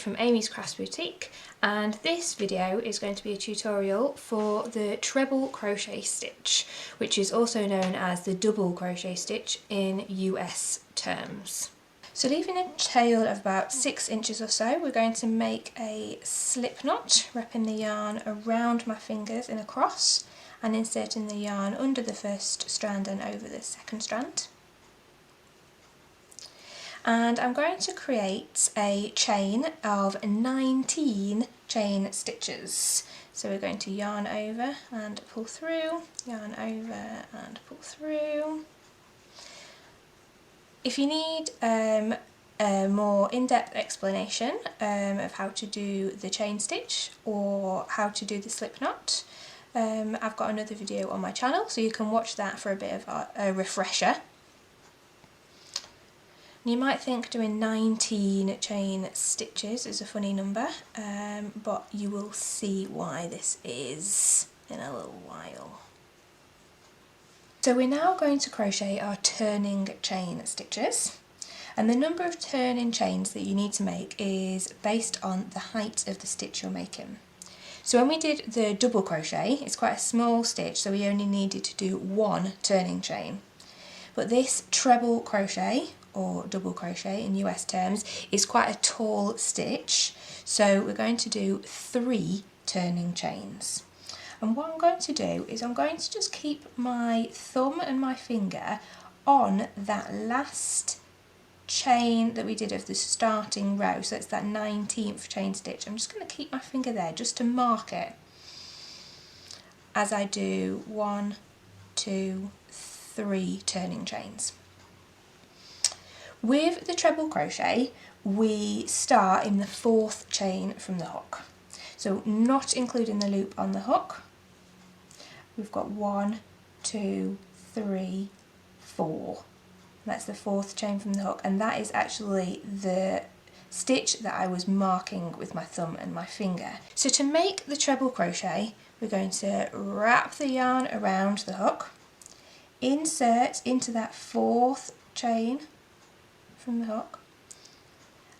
from Amy's Crafts Boutique, and this video is going to be a tutorial for the treble crochet stitch, which is also known as the double crochet stitch in US terms. So leaving a tail of about 6 inches or so, we're going to make a slip knot, wrapping the yarn around my fingers in a cross and inserting the yarn under the first strand and over the second strand. And I'm going to create a chain of 19 chain stitches. So we're going to yarn over and pull through, yarn over and pull through. If you need a more in-depth explanation of how to do the chain stitch or how to do the slip knot, I've got another video on my channel, so you can watch that for a bit of a refresher. You might think doing 19 chain stitches is a funny number, but you will see why this is in a little while. So we're now going to crochet our turning chain stitches, and the number of turning chains that you need to make is based on the height of the stitch you're making. So when we did the double crochet, it's quite a small stitch, so we only needed to do 1 turning chain. But this treble crochet, or double crochet in US terms, is quite a tall stitch, so we're going to do 3 turning chains. And what I'm going to do is I'm going to just keep my thumb and my finger on that last chain that we did of the starting row, so it's that 19th chain stitch. I'm just going to keep my finger there just to mark it as I do 1, 2, 3 turning chains. With the treble crochet, we start in the 4th chain from the hook. So not including the loop on the hook, we've got 1, 2, 3, 4. That's the 4th chain from the hook, and that is actually the stitch that I was marking with my thumb and my finger. So to make the treble crochet, we're going to wrap the yarn around the hook, insert into that 4th chain from the hook,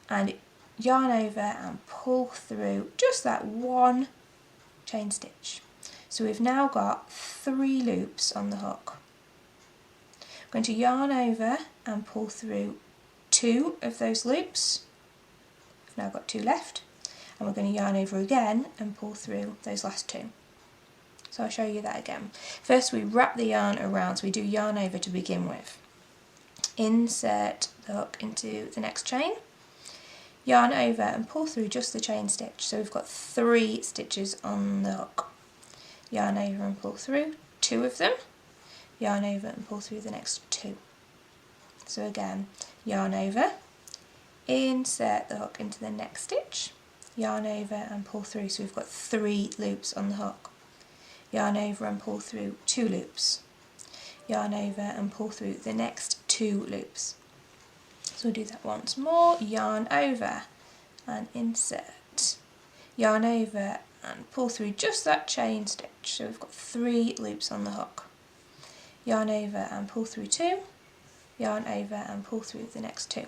and yarn over and pull through just that 1 chain stitch. So we've now got 3 loops on the hook. I'm going to yarn over and pull through 2 of those loops. We've now got 2 left, and we're going to yarn over again and pull through those last 2. So I'll show you that again. First we wrap the yarn around, so we do yarn over to begin with. Insert the hook into the next chain, yarn over and pull through just the chain stitch. So we've got 3 stitches on the hook. Yarn over and pull through 2 of them, yarn over and pull through the next 2. So again, yarn over, insert the hook into the next stitch, yarn over and pull through. So we've got 3 loops on the hook. Yarn over and pull through 2 loops. Yarn over and pull through the next 2 loops. So we'll do that once more. Yarn over and insert. Yarn over and pull through just that chain stitch. So we've got 3 loops on the hook. Yarn over and pull through 2. Yarn over and pull through the next 2.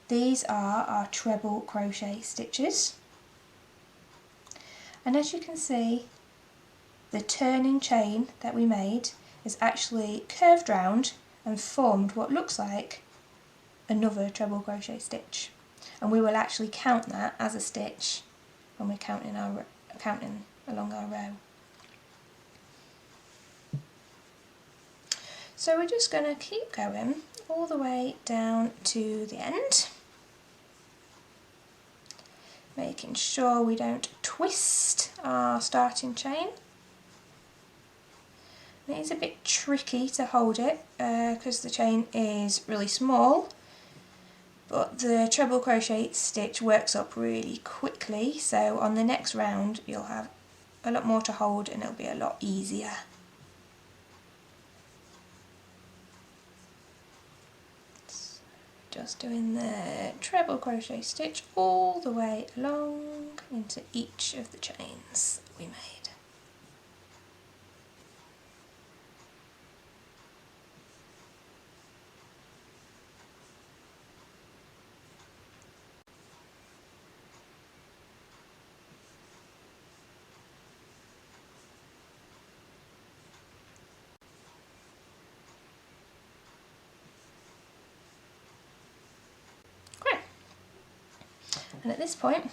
These are our treble crochet stitches, and as you can see, the turning chain that we made is actually curved round and formed what looks like another treble crochet stitch, and we will actually count that as a stitch when we're counting along our row. So we're just going to keep going all the way down to the end, making sure we don't twist our starting chain. It is a bit tricky to hold it because the chain is really small, but the treble crochet stitch works up really quickly, so on the next round you'll have a lot more to hold and it'll be a lot easier. just doing the treble crochet stitch all the way along into each of the chains we made. And at this point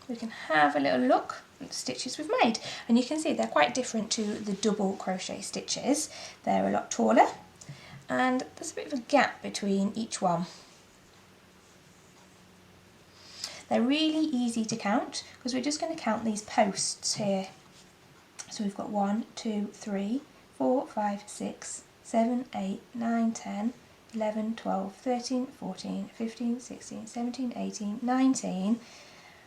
we can have a little look at the stitches we've made, and you can see they're quite different to the double crochet stitches. They're a lot taller and there's a bit of a gap between each one. They're really easy to count because we're just going to count these posts here. So we've got 1, 2, 3, 4, 5, 6, 7, 8, 9, 10, 11, 12, 13, 14, 15, 16, 17, 18, 19,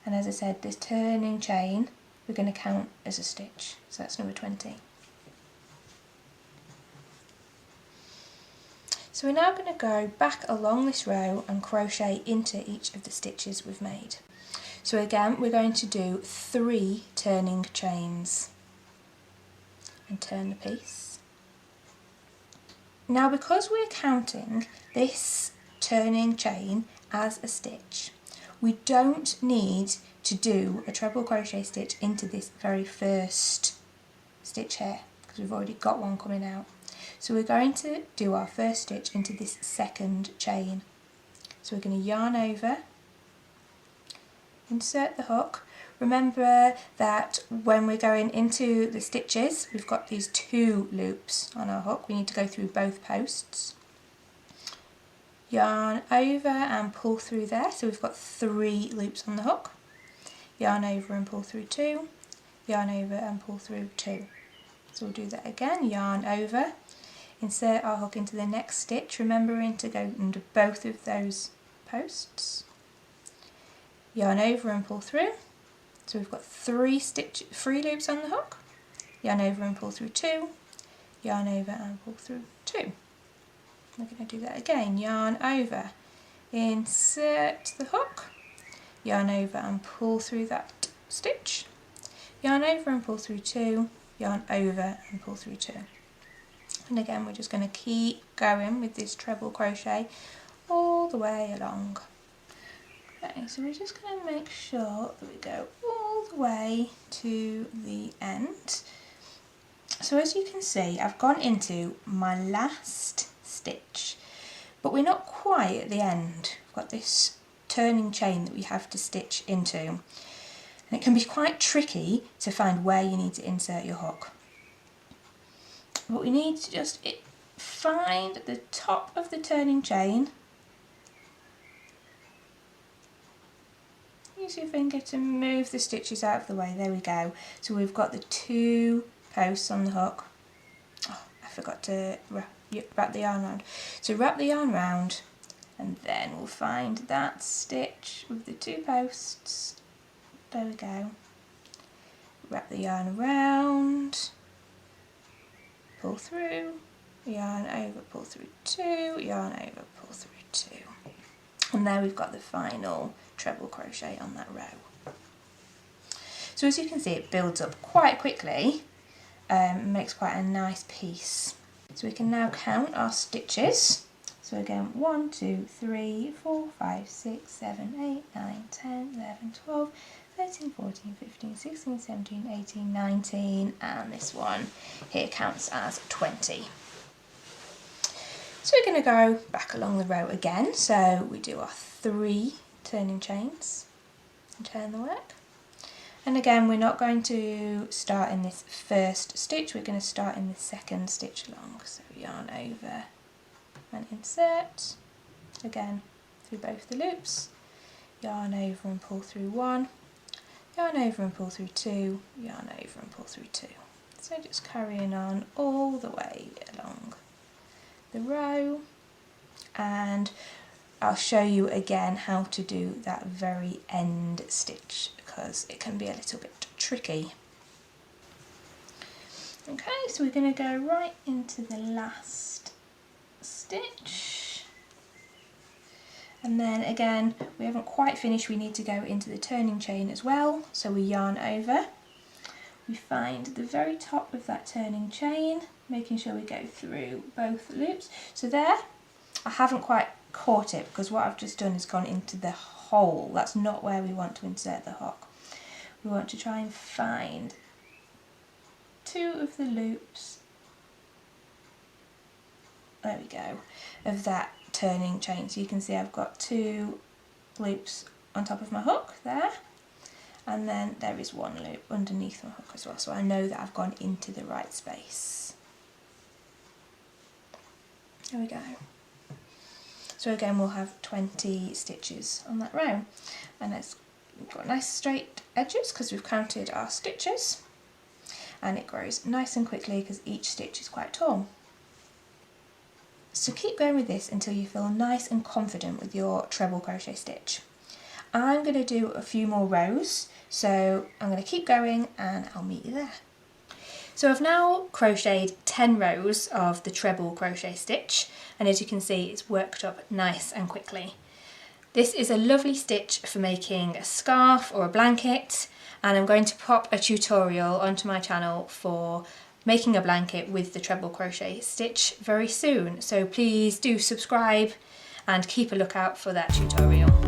and as I said, this turning chain we're going to count as a stitch, so that's number 20. So we're now going to go back along this row and crochet into each of the stitches we've made. So again, we're going to do 3 turning chains and turn the piece. Now, because we're counting this turning chain as a stitch, we don't need to do a treble crochet stitch into this very first stitch here because we've already got one coming out. So we're going to do our first stitch into this second chain. So we're going to yarn over, insert the hook. Remember that when we're going into the stitches, we've got these 2 loops on our hook. We need to go through both posts. Yarn over and pull through there, so we've got 3 loops on the hook. Yarn over and pull through 2, yarn over and pull through 2. So we'll do that again, yarn over, insert our hook into the next stitch, remembering to go under both of those posts. Yarn over and pull through. So we've got 3 loops on the hook, yarn over and pull through 2, yarn over and pull through 2. We're going to do that again, yarn over, insert the hook, yarn over and pull through that stitch, yarn over and pull through 2, yarn over and pull through 2. And again, we're just going to keep going with this treble crochet all the way along. Okay, so we're just going to make sure that we go all the way to the end. So as you can see, I've gone into my last stitch, but we're not quite at the end. We've got this turning chain that we have to stitch into, and it can be quite tricky to find where you need to insert your hook. But we need to just find the top of the turning chain. Use your finger to move the stitches out of the way, there we go. So we've got the 2 posts on the hook. Oh, I forgot to wrap the yarn around. So wrap the yarn round and then we'll find that stitch with the 2 posts. There we go. Wrap the yarn around, pull through, yarn over, pull through 2, yarn over, pull through 2. And there we've got the final treble crochet on that row. So as you can see, it builds up quite quickly, makes quite a nice piece. So we can now count our stitches. So again, 1, 2, 3, 4, 5, 6, 7, 8, 9, 10, 11, 12, 13, 14, 15, 16, 17, 18, 19, and this one here counts as 20. So we're going to go back along the row again. So we do our 3 turning chains and turn the work. And again, we're not going to start in this first stitch, we're going to start in the second stitch along. So yarn over and insert, again through both the loops, yarn over and pull through 1, yarn over and pull through 2, yarn over and pull through 2. So just carrying on all the way along the row, and I'll show you again how to do that very end stitch because it can be a little bit tricky. Okay, so we're going to go right into the last stitch, And then again, we haven't quite finished, we need to go into the turning chain as well. So we yarn over, we find the very top of that turning chain, making sure we go through both loops. So there, I haven't quite caught it because what I've just done is gone into the hole. That's not where we want to insert the hook. We want to try and find 2 of the loops, there we go, of that turning chain. So you can see I've got 2 loops on top of my hook there, and then there is 1 loop underneath my hook as well, so I know that I've gone into the right space. There we go. So again, we'll have 20 stitches on that row, and we've got nice straight edges because we've counted our stitches, and it grows nice and quickly because each stitch is quite tall. So keep going with this until you feel nice and confident with your treble crochet stitch. I'm going to do a few more rows, so I'm going to keep going and I'll meet you there. So I've now crocheted 10 rows of the treble crochet stitch, and as you can see it's worked up nice and quickly. This is a lovely stitch for making a scarf or a blanket, and I'm going to pop a tutorial onto my channel for making a blanket with the treble crochet stitch very soon, so please do subscribe and keep a lookout for that tutorial.